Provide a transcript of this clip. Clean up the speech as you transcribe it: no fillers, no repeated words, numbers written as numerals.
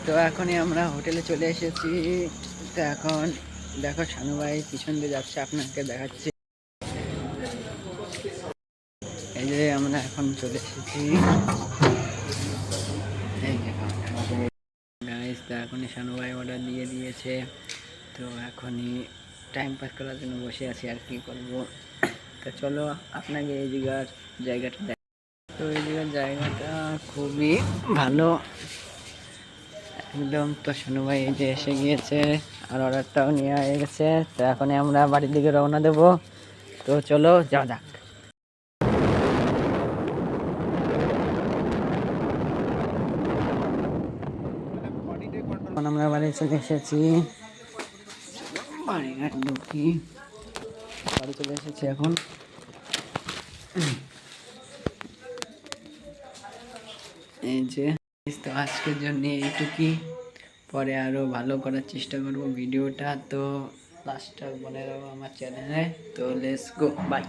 তো এখনই আমরা হোটেলে চলে এসেছি। তো এখন দেখো শানু ভাই পিছন দিয়ে যাচ্ছে, আপনাকে দেখাচ্ছি। এই যে আমরা এখন চলে এসেছি। এই যে গাইস, তো এখনই শানু ভাই অর্ডার দিয়ে দিয়েছে। তো এখনই টাইম পাস করার জন্য বসে আছি, আর কি করব। তো চলো আপনাকে এই জায়গাটা দেখ। তো এই জায়গাটা খুবই ভালো একদম। তো শানু ভাই এই যে এসে গিয়েছে, আর অর্ডারটাও নিয়ে হয়ে গেছে। তো এখন আমরা বাড়ির দিকে রওনা দেব। তো চলো যাওয়া যাক। এখন আমরা বাড়ি চলে এসেছি। বাড়ি চলে এসেছি এখন। এই যে, তো আজকের জন্য এইটুকুই। পরে আরো ভালো করার চেষ্টা করব ভিডিওটা। তো লাস্টটা বলে রাখবো আমার চ্যানেলে। তো লেটস গো, বাই।